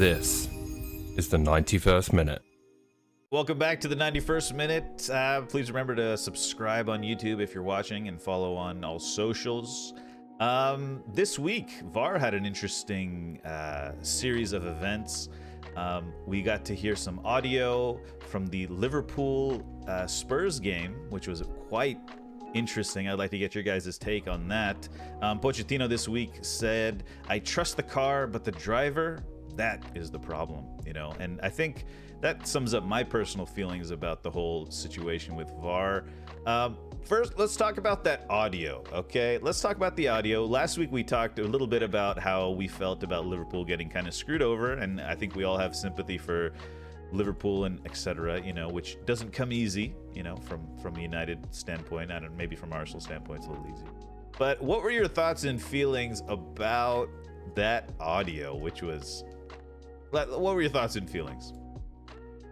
This is the 91st minute. Welcome back to the 91st minute. Please remember to subscribe on YouTube if you're watching and follow on all socials. This week, VAR had an interesting series of events. We got to hear some audio from the Liverpool Spurs game, which was quite interesting. I'd like to get your guys' take on that. Pochettino this week said, "I trust the car, but the driver, that is the problem," you know, and I think that sums up my personal feelings about the whole situation with VAR. First, let's talk about that audio, okay? Let's talk about the audio. Last week, we talked a little bit about how we felt about Liverpool getting kind of screwed over, and I think we all have sympathy for Liverpool and etc., you know, which doesn't come easy, you know, from a United standpoint. I don't know, maybe from Arsenal standpoint, it's a little easy. But what were your thoughts and feelings about that audio, which was... What were your thoughts and feelings?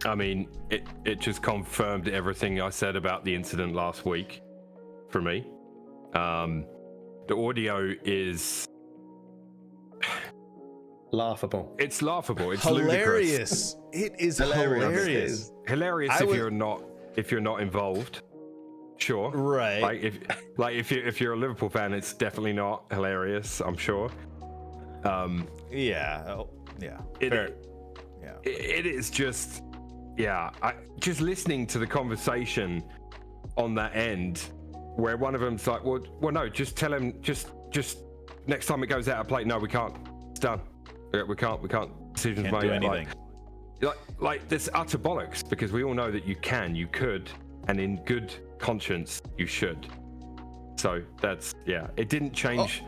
I mean, it just confirmed everything I said about the incident last week for me. The audio is laughable. It's laughable. It's hilarious. Ludicrous. It is hilarious. Hilarious if you're not involved. Sure. Right. If you're a Liverpool fan, it's definitely not hilarious, I'm sure. Yeah. Oh, yeah. It is just, just listening to the conversation on that end, where one of them's like, well, no, just tell him, just next time it goes out of play, no, we can't. It's done. We can't. Decisions Can't made. do anything. Like this utter bollocks, because we all know that you could, and in good conscience, you should. So that's, it didn't change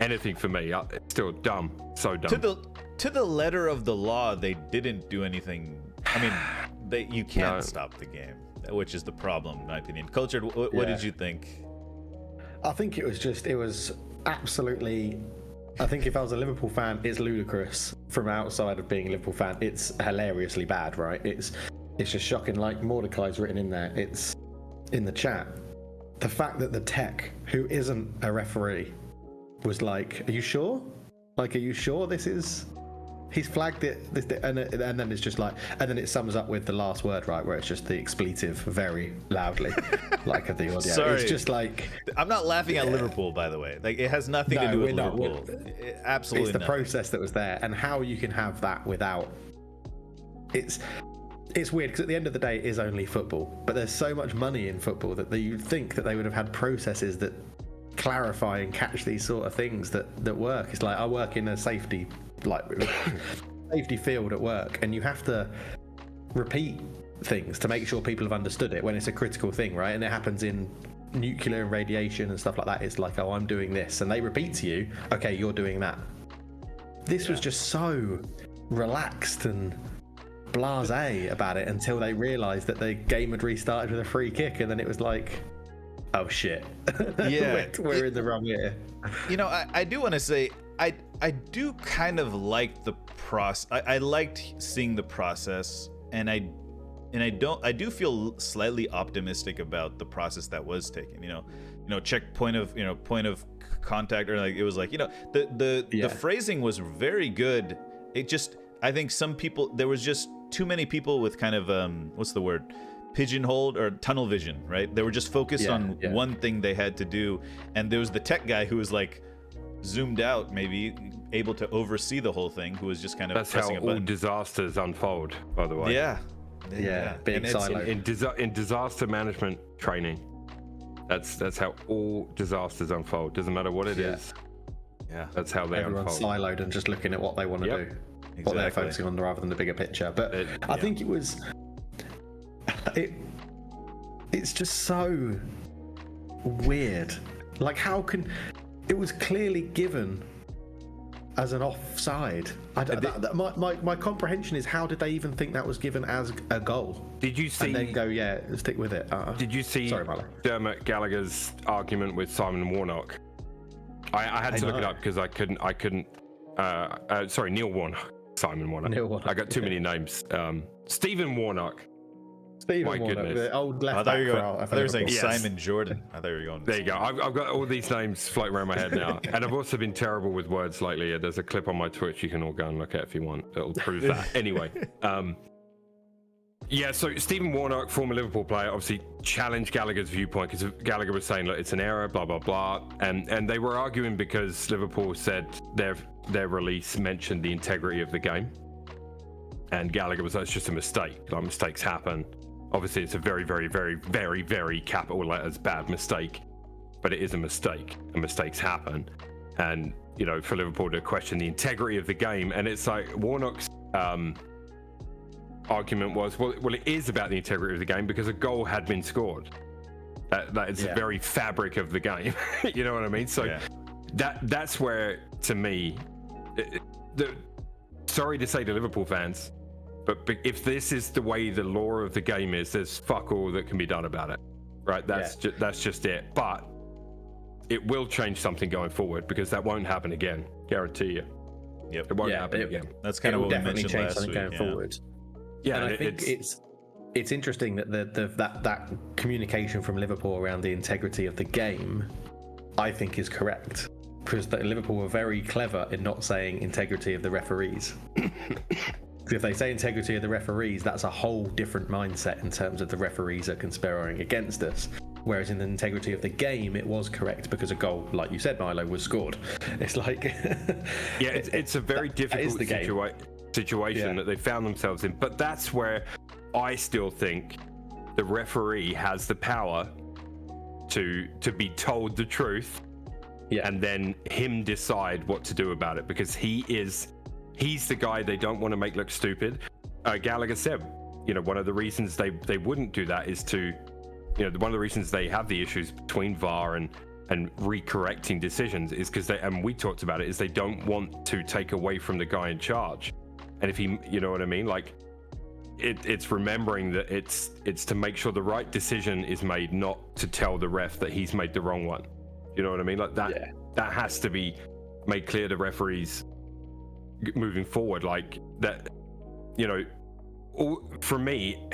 anything for me. It's still dumb. So dumb. To the letter of the law, they didn't do anything. I mean, you can't stop the game, which is the problem, in my opinion. Coach, what did you think? I think it was absolutely... I think if I was a Liverpool fan, it's ludicrous. From outside of being a Liverpool fan, it's hilariously bad, right? It's just shocking. Like Mordecai's written in there, it's in the chat. The fact that the tech, who isn't a referee, was like, "Are you sure? Like, are you sure this is..." He's flagged it, and then it's just like, and then it sums up with the last word, right, where it's just the expletive very loudly, like at the audio. Sorry. It's just like... I'm not laughing at Liverpool, by the way. Like, it has nothing to do with Liverpool. Absolutely It's the nothing. process that was there, and how you can have that without... It's weird, because at the end of the day, it is only football, but there's so much money in football that you'd think that they would have had processes that clarify and catch these sort of things that work. It's like, I work in a safety field at work, and you have to repeat things to make sure people have understood it when it's a critical thing, right? And it happens in nuclear and radiation and stuff like that. It's like, oh, I'm doing this, and they repeat to you, okay, you're doing that. This was just so relaxed and blasé about it until they realized that the game had restarted with a free kick, and then it was like, oh shit, we're in the wrong year. You know, I do want to say, I do kind of like the process. I liked seeing the process, and I do feel slightly optimistic about the process that was taken. You know, check point of contact, or like, it was like, you know, the phrasing was very good. It just, I think some people, there was just too many people with kind of what's the word, pigeonholed or tunnel vision, right? They were just focused on one thing they had to do, and there was the tech guy who was like zoomed out, maybe able to oversee the whole thing, who was just kind of that's pressing how a button. all disasters unfold, by the way. Being siloed. In disaster management training, that's how all disasters unfold. Doesn't matter what it is. That's how they Everyone's unfold. siloed and just looking at what they want to do, what they're focusing on, rather than the bigger picture. But I think it was it's just so weird. Like, how can... It was clearly given as an offside. My comprehension is, how did they even think that was given as a goal? Did you see... And then go, stick with it. Did you see Dermot Gallagher's argument with Simon Warnock? I had to look it up because I couldn't. Sorry, Neil Warnock. Simon Warnock. Neil Warnock. I got too many names. Stephen Warnock. Stephen My Warnock, goodness. the old left I thought back you were for going. our- I thought you were saying Yes. Simon Jordan. I thought you were going. There you go. I've got all these names floating around my head now, and I've also been terrible with words lately. There's a clip on my Twitch you can all go and look at if you want. It'll prove that. Anyway, yeah. So Stephen Warnock, former Liverpool player, obviously challenged Gallagher's viewpoint because Gallagher was saying, "Look, it's an error, blah blah blah," and they were arguing because Liverpool said their release mentioned the integrity of the game, and Gallagher was like, "It's just a mistake. Like mistakes happen." Obviously, it's a very, very, very, very, very capital letters bad mistake, but it is a mistake, and mistakes happen. And you know, for Liverpool to question the integrity of the game, and it's like Warnock's argument was, well, it is about the integrity of the game because a goal had been scored. That is the very fabric of the game. You know what I mean? So that's where, to me, sorry to say to Liverpool fans, but if this is the way the law of the game is, there's fuck all that can be done about it, right? That's just it. But it will change something going forward because that won't happen again, guarantee you. Yep. It won't happen again. That's kind of what we definitely mentioned change last something week. going forward. Yeah, and I think it's interesting that that communication from Liverpool around the integrity of the game, I think, is correct. Because Liverpool were very clever in not saying integrity of the referees. If they say integrity of the referees, that's a whole different mindset in terms of the referees are conspiring against us. Whereas in the integrity of the game, it was correct because a goal, like you said, Milo, was scored. It's like... yeah, it's a very difficult situation that they found themselves in. But that's where I still think the referee has the power to be told the truth and then him decide what to do about it, because he's the guy they don't want to make look stupid. Gallagher said, you know, one of the reasons they wouldn't do that is to, you know, one of the reasons they have the issues between VAR and recorrecting decisions is because and we talked about it, is they don't want to take away from the guy in charge. And if he, you know what I mean? Like it's remembering that it's to make sure the right decision is made, not to tell the ref that he's made the wrong one. You know what I mean? Like that has to be made clear to referees moving forward, like that, you know. For me,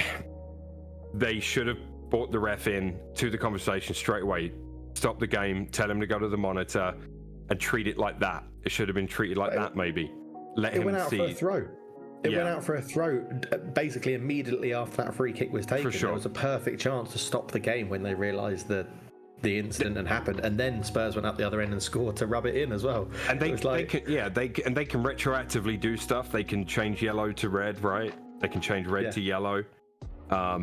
they should have brought the ref in to the conversation straight away, stop the game, tell him to go to the monitor and treat it like that. It should have been treated like that. Maybe let him see. It went out for a throw. It went out for a throw basically immediately after that free kick was taken. For sure. There was a perfect chance to stop the game when they realised that the incident had happened, and then Spurs went up the other end and scored to rub it in as well. And they can retroactively do stuff. They can change yellow to red, right? They can change red to yellow.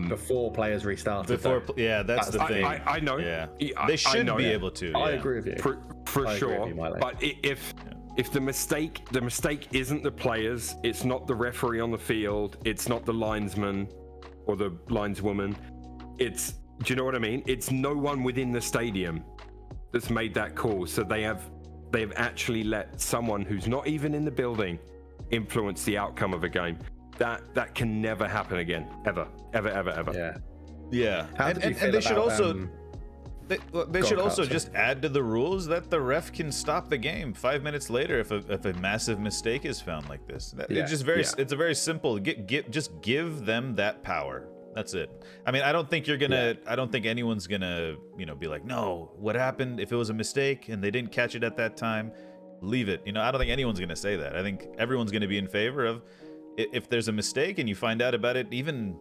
Before players restarted. That's the thing. I know. Yeah, they should be able to. I agree with you. For sure. But if the mistake isn't the players, it's not the referee on the field, it's not the linesman or the lineswoman, it's, do you know what I mean? It's no one within the stadium that's made that call. So they have actually let someone who's not even in the building influence the outcome of a game. That can never happen again, ever. Yeah. And they should also they should also just add to the rules that the ref can stop the game 5 minutes later if a massive mistake is found like this. It's just it's a very simple. Just give them that power. That's it. I mean, I don't think anyone's gonna, you know, be like, no, what happened if it was a mistake and they didn't catch it at that time? Leave it. You know, I don't think anyone's gonna say that. I think everyone's gonna be in favor of, if there's a mistake and you find out about it, even,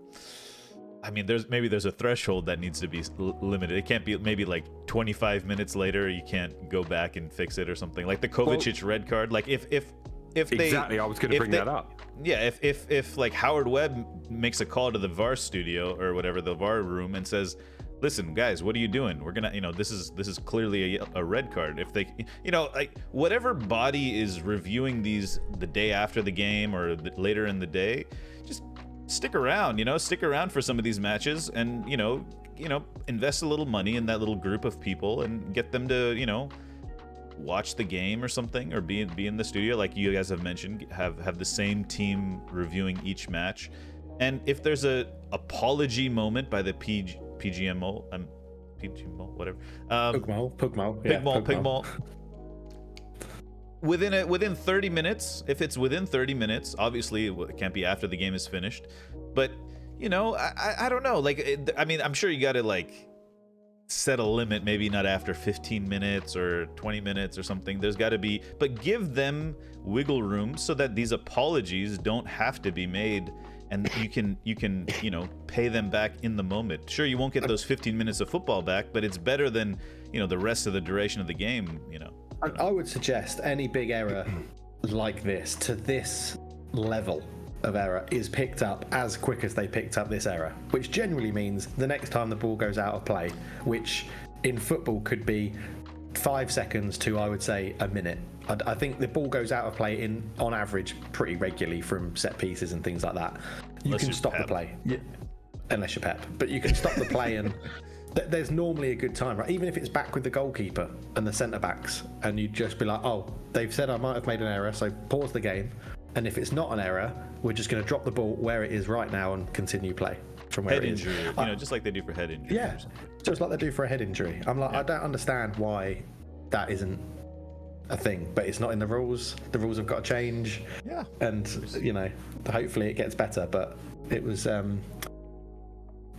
I mean, there's a threshold that needs to be limited. It can't be maybe like 25 minutes later you can't go back and fix it or something. Like the Kovacic red card. Like if exactly, I was going to bring that up. Yeah, if like Howard Webb makes a call to the VAR studio or whatever, the VAR room, and says, listen, guys, what are you doing? We're gonna, you know, this is clearly a red card. If they, you know, like whatever body is reviewing these the day after the game or later in the day, just stick around, you know, for some of these matches, and you know, invest a little money in that little group of people and get them to, you know, watch the game or something, or be in the studio, like you guys have mentioned, have the same team reviewing each match. And if there's a apology moment by the PGMO, whatever. Pugmol. Within 30 minutes, if it's within 30 minutes, obviously it can't be after the game is finished, but you know, I don't know. Like, I mean, I'm sure you got to like set a limit, maybe not after 15 minutes or 20 minutes or something. There's got to be, but give them wiggle room so that these apologies don't have to be made, and you can you know, pay them back in the moment. Sure, you won't get those 15 minutes of football back, but it's better than, you know, the rest of the duration of the game, you know. I would suggest any big error like this, to this level of error, is picked up as quick as they picked up this error, which generally means the next time the ball goes out of play, which in football could be 5 seconds to, I would say, a minute. I think the ball goes out of play on average pretty regularly from set pieces and things like that. You can stop the play, unless you're Pep, but you can stop the play, and there's normally a good time, right? Even if it's back with the goalkeeper and the centre backs, and you'd just be like, oh, they've said I might have made an error, so pause the game. And if it's not an error, we're just going to drop the ball where it is right now and continue play from where Head it is. injury, you know, just like they do for head injury. Yeah, just like they do for a head injury. I'm like, I don't understand why that isn't a thing, but it's not in the rules. The rules have got to change. Yeah. And, you know, hopefully it gets better. But it was,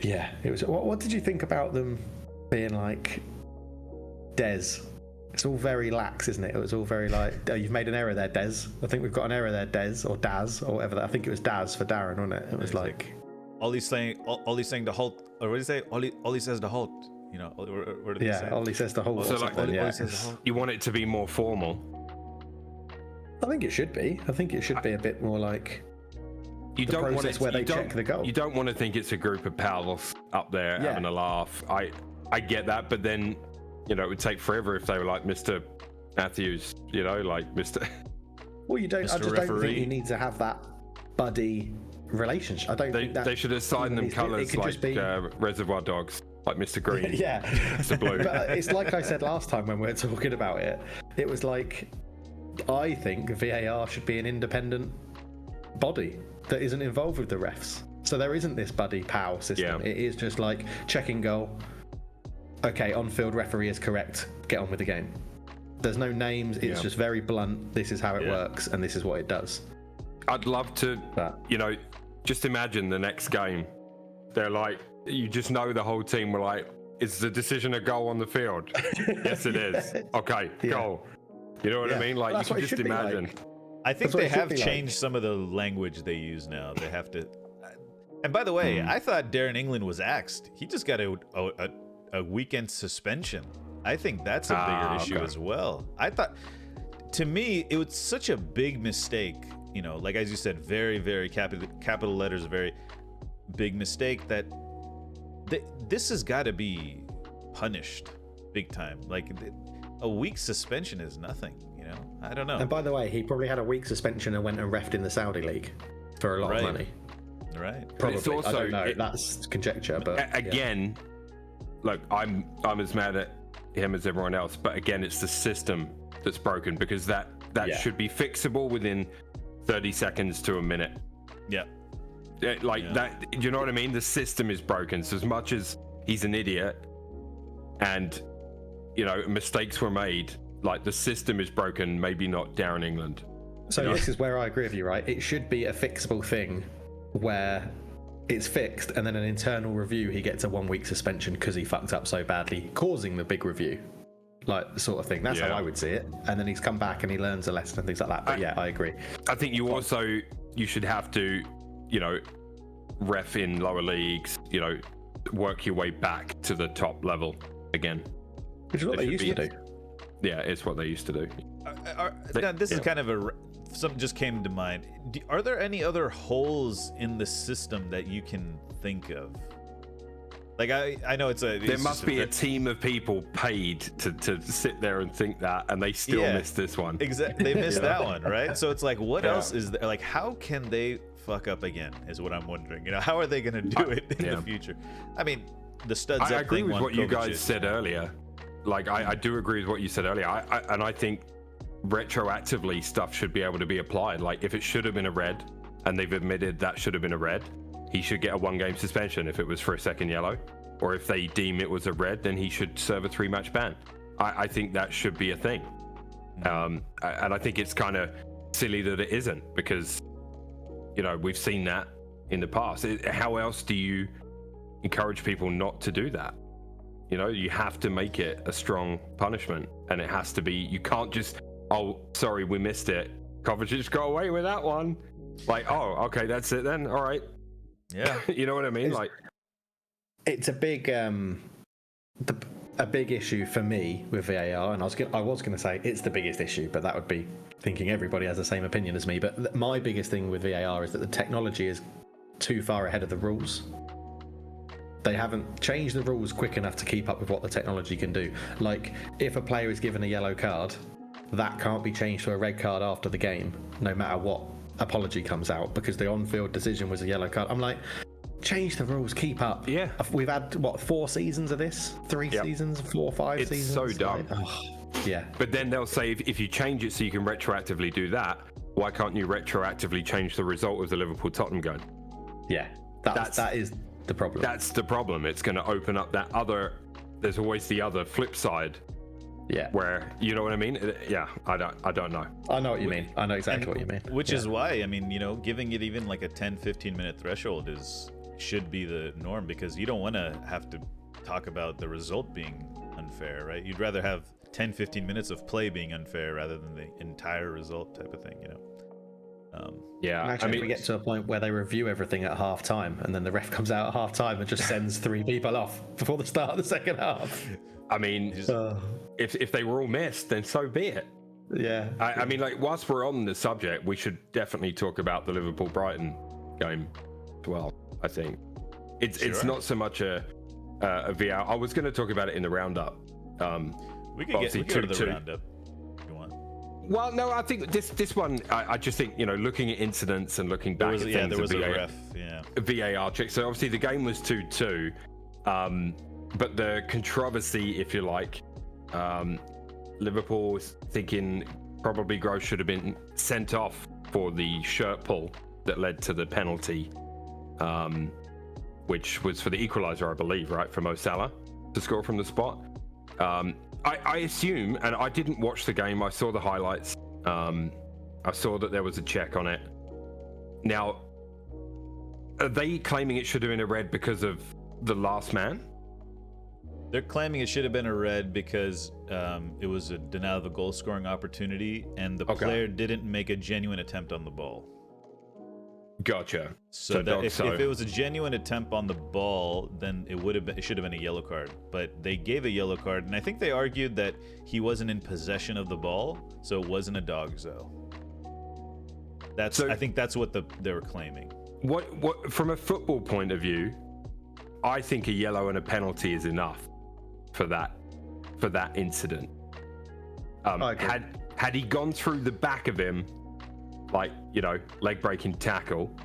yeah, it was. What did you think about them being like, Des? It's all very lax, isn't it? It was all very like, oh, you've made an error there, Des. I think we've got an error there, Des, or Daz, or whatever. I think it was Daz for Darren, wasn't it? It was like, Ollie's saying to halt, or what did he say? Ollie says to halt. You know, what did he say? Ollie says to halt. So like, Ollie says to halt. You want it to be more formal. I think it should be. I think it should be a bit more like You the don't want process it where they you don't- check the goal. You don't want to think it's a group of pals up there Yeah. having a laugh. I get that, but then, you know, it would take forever if they were like Mr. Matthews, you know, like Mr. Well, you don't. I Mr. just don't Referee. think you need to have that buddy relationship. I don't think that They should assign them it colours could like just be- Reservoir Dogs, like Mr. Green. Yeah, Mr. Blue. but it's like I said last time when we were talking about it. It was like, I think VAR should be an independent body that isn't involved with the refs. So there isn't this buddy pal system. Yeah. It is just like checking goal. Okay, on-field referee is correct. Get on with the game. There's no names. It's just very blunt. This is how it works, and this is what it does. I'd love to, you know, just imagine the next game. They're like, you just know the whole team were like, is the decision a goal on the field? Yes, it is. Okay, goal. You know what I mean? Like, That's you what can it just should be like. imagine. I think That's what they it should have be like. changed some of the language they use now. They have to. And by the way, I thought Darren England was axed. He just got a weekend suspension. I think that's a bigger issue as well. I thought, to me, it was such a big mistake. You know, like as you said, very, very capital letters, a very big mistake that this has got to be punished big time. Like a week suspension is nothing. You know, I don't know. And by the way, he probably had a week suspension and went and refed in the Saudi league for a lot of money. Right. Probably. it's also- I don't know. That's conjecture, but Again, look, I'm as mad at him as everyone else, but again, it's the system that's broken, because that should be fixable within 30 seconds to a minute. Yeah. That, you know what I mean? The system is broken. So as much as he's an idiot and, you know, mistakes were made, like, the system is broken, maybe not Darren England. So this is where I agree with you, right? It should be a fixable thing where it's fixed, and then an internal review, he gets a 1 week suspension because he fucked up so badly, causing the big review, like the sort of thing. That's how I would see it. And then he's come back and he learns a lesson and things like that. But I agree. I think you should have to, you know, ref in lower leagues, you know, work your way back to the top level again. Which is what they used to do. Yeah, it's what they used to do. Now, this is kind of something just came to mind. Are there any other holes in the system that you can think of? Like, I know there must be a team of people paid to sit there and think that, and they still missed this one. Exactly, they missed that one, right? So it's like, what else is there? Like, how can they fuck up again? Is what I'm wondering. You know, how are they going to do it in the future? I mean, the studs up I agree thing with what you guys Kovacic. said earlier. Like, I do agree with what you said earlier. And I think retroactively stuff should be able to be applied. Like, if it should have been a red and they've admitted that should have been a red, he should get a 1 game suspension if it was for a second yellow. Or if they deem it was a red, then he should serve a 3-match ban. I think that should be a thing. And I think it's kind of silly that it isn't, because, you know, we've seen that in the past. How else do you encourage people not to do that? You know, you have to make it a strong punishment, and it has to be, you can't just, oh, sorry, we missed it. Coventry just got away with that one. Like, oh, okay, that's it then. All right. Yeah. You know what I mean? It's a big issue for me with VAR, and I was going to say it's the biggest issue, but that would be thinking everybody has the same opinion as me. But my biggest thing with VAR is that the technology is too far ahead of the rules. They haven't changed the rules quick enough to keep up with what the technology can do. Like, if a player is given a yellow card, that can't be changed to a red card after the game, no matter what apology comes out, because the on-field decision was a yellow card. I'm like, change the rules, keep up. Yeah. We've had, 4 seasons of this? 3 seasons? 4 or 5 it's seasons? So dumb. Yeah. But then they'll say, if you change it so you can retroactively do that, why can't you retroactively change the result of the Liverpool-Tottenham game? Yeah. That is the problem. That's the problem. It's going to open up that other, there's always the other flip side. Yeah. Where, you know what I mean? Yeah, I don't know. I know what you mean. I know exactly what you mean. Which is why, I mean, you know, giving it even like a 10-15 minute threshold should be the norm, because you don't want to have to talk about the result being unfair, right? You'd rather have 10-15 minutes of play being unfair rather than the entire result type of thing, you know? Yeah, Imagine if we get to a point where they review everything at half time, and then the ref comes out at half time and just sends 3 people off before the start of the second half. I mean, if they were all missed, then so be it. Yeah. I mean, like, whilst we're on the subject, we should definitely talk about the Liverpool-Brighton game as well, I think. It's not so much a VR. I was going to talk about it in the roundup. We could go to the roundup if you want. Well, no, I think this one, I just think, you know, looking at incidents and looking back at things. Yeah, there was a VAR check. So obviously the game was 2-2, but the controversy, if you like, Liverpool was thinking probably Gross should have been sent off for the shirt pull that led to the penalty, which was for the equaliser, I believe, right, for Mo Salah to score from the spot. I assume, and I didn't watch the game, I saw the highlights. I saw that there was a check on it. Now, are they claiming it should have been a red because of the last man? They're claiming it should have been a red because it was a denial of a goal scoring opportunity, and the player didn't make a genuine attempt on the ball. Gotcha. So if it was a genuine attempt on the ball, then it should have been a yellow card. But they gave a yellow card, and I think they argued that he wasn't in possession of the ball, so it wasn't a dogzo. I think that's what they were claiming. What from a football point of view, I think a yellow and a penalty is enough for that incident. Had he gone through the back of him, like, you know, leg breaking tackle,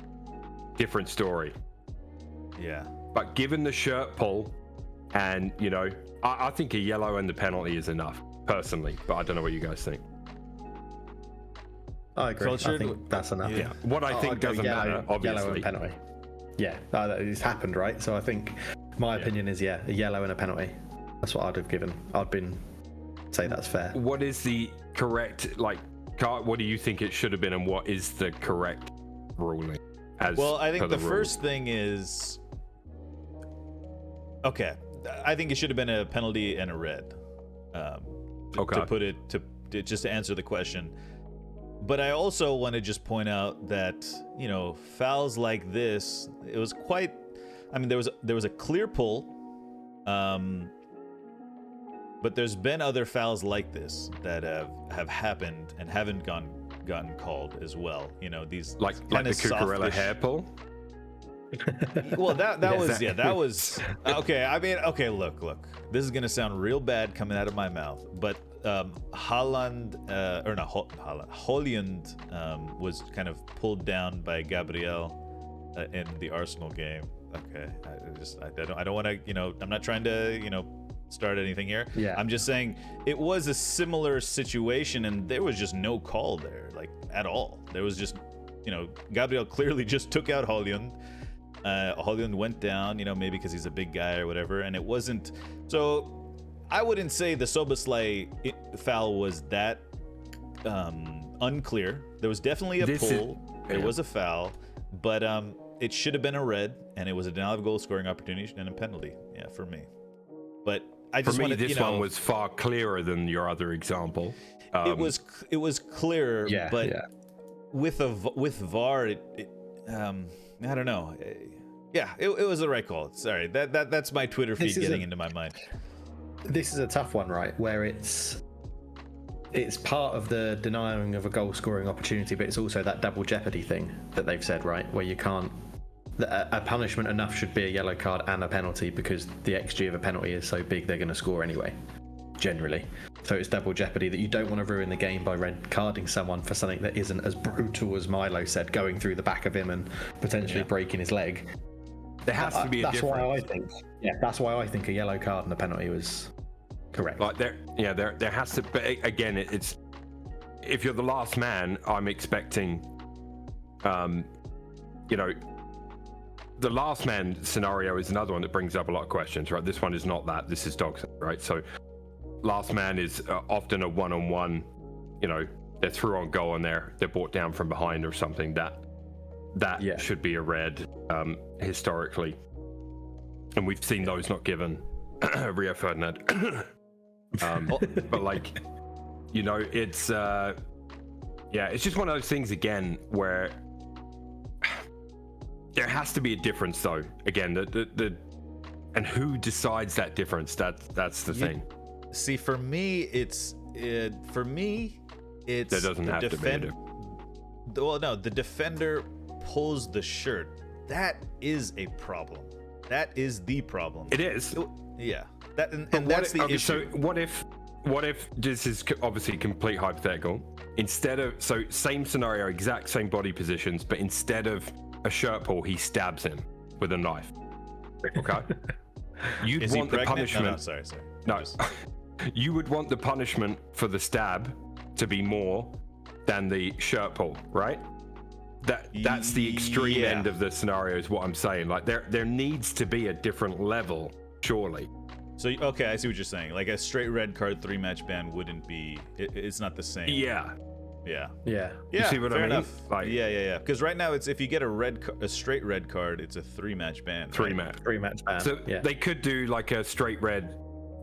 different story. Yeah. But given the shirt pull, and, you know, I think a yellow and the penalty is enough, personally. But I don't know what you guys think. I agree. I think that's enough. Yeah. What I think doesn't matter, obviously. Yellow and penalty. Yeah, it's happened, right? So I think my opinion is, a yellow and a penalty. That's what I'd have given. Say that's fair. What is the correct, like, what do you think it should have been, and what is the correct ruling? Well, I think the first thing is, okay, I think it should have been a penalty and a red. To put it just to answer the question. But I also want to just point out that, you know, fouls like this, it was quite, I mean, there was a clear pull, but there's been other fouls like this that have happened and haven't gotten called as well. You know, these like the Cucurella hair pull. Well, that was okay. I mean, okay, look. This is gonna sound real bad coming out of my mouth, but Haaland was kind of pulled down by Gabriel in the Arsenal game. Okay, I don't want to, you know, I'm not trying to, you know, start anything here. Yeah. I'm just saying it was a similar situation, and there was just no call there, like, at all. There was just, you know, Gabriel clearly just took out Hollyund. Hollyund went down, you know, maybe because he's a big guy or whatever, and it wasn't. So I wouldn't say the Szoboszlai foul was that unclear. There was definitely a pull. There was a foul, but it should have been a red, and it was a denial of goal scoring opportunity and a penalty. Yeah, for me. But I just wanted, this one was far clearer than your other example. It was clearer, but with VAR, I don't know. Yeah, it was the right call. Sorry, that's my Twitter feed getting into my mind. This is a tough one, right? Where it's part of the denying of a goal scoring opportunity, but it's also that double jeopardy thing that they've said, right? Where you can't, a punishment enough should be a yellow card and a penalty because the XG of a penalty is so big they're going to score anyway, generally. So it's double jeopardy that you don't want to ruin the game by red carding someone for something that isn't as brutal as Milo said, going through the back of him and potentially breaking his leg. There has to be a difference. That's why I think a yellow card and a penalty was correct. Like there has to. But again, it's if you're the last man, I'm expecting, the last man scenario is another one that brings up a lot of questions, right? This one is not that. This is dogs, right? So last man is often a one-on-one. They're through on goal and they're brought down from behind or something. That should be a red historically, and we've seen those not given. Rio Ferdinand. But like, it's it's just one of those things again where there has to be a difference though. Again, the and who decides that difference? That's the thing. See, for me, it's there doesn't have to be. Well, no, the defender pulls the shirt. That is a problem. That is the problem. It is. Yeah. That's the issue. So what if this is obviously complete hypothetical? Instead of same scenario, exact same body positions, but instead of a shirt pull, he stabs him with a knife. Okay. You'd want the punishment. No, sorry. No. You would want the punishment for the stab to be more than the shirt pull, right? That's the extreme end of the scenario is what I'm saying. Like there needs to be a different level, surely. So okay, I see what you're saying. Like a straight red card 3-match ban wouldn't be. It's not the same. Yeah. You see what I mean? Enough. Like, yeah. Because right now it's if you get a straight red card, it's a 3-match ban. Three match ban. So they could do like a straight red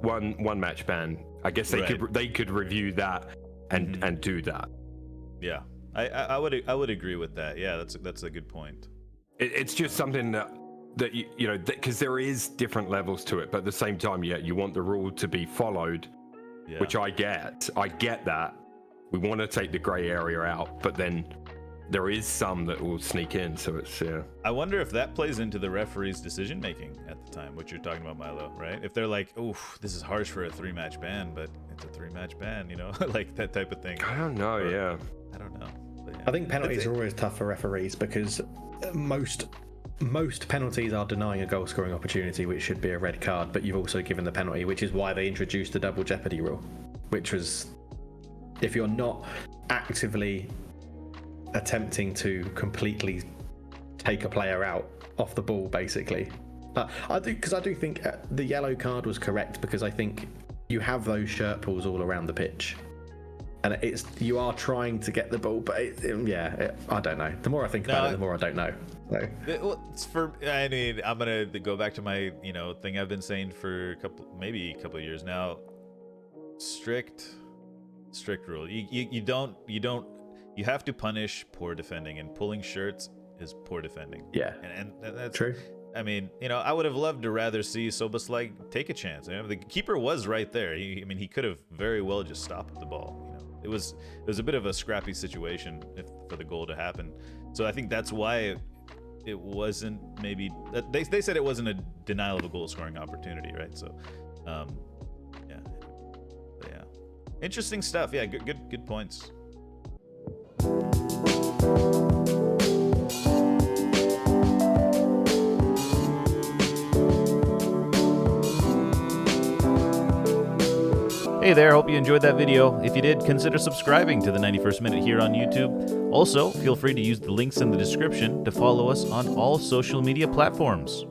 one match ban. I guess they could review that and do that. Yeah. I would agree with that. Yeah, that's a good point. It's just something that because there is different levels to it, but at the same time, you want the rule to be followed, which I get that. We want to take the gray area out, but then there is some that will sneak in. So it's I wonder if that plays into the referee's decision making at the time, what you're talking about, Milo, right? If they're like, "Oof, this is harsh for a 3-match ban, but it's a 3-match ban," like that type of thing. I don't know. I don't know. I think penalties are always tough for referees because most penalties are denying a goal scoring opportunity, which should be a red card, but you've also given the penalty, which is why they introduced the double jeopardy rule, which was if you're not actively attempting to completely take a player out off the ball, basically. I do think the yellow card was correct because I think you have those shirt pulls all around the pitch. And you are trying to get the ball, but I don't know. The more I think about it, the more I don't know. So. I'm gonna go back to my thing I've been saying for maybe a couple of years now. Strict rule. You have to punish poor defending, and pulling shirts is poor defending. Yeah, and that's true. I mean, I would have loved to rather see Soboslai take a chance. The keeper was right there. He could have very well just stopped the ball. It was a bit of a scrappy situation for the goal to happen. So I think that's why it wasn't maybe they said it wasn't a denial of a goal scoring opportunity, right? So yeah. Interesting stuff. Yeah, good points. Hey there, hope you enjoyed that video. If you did, consider subscribing to the 91st Minute here on YouTube. Also, feel free to use the links in the description to follow us on all social media platforms.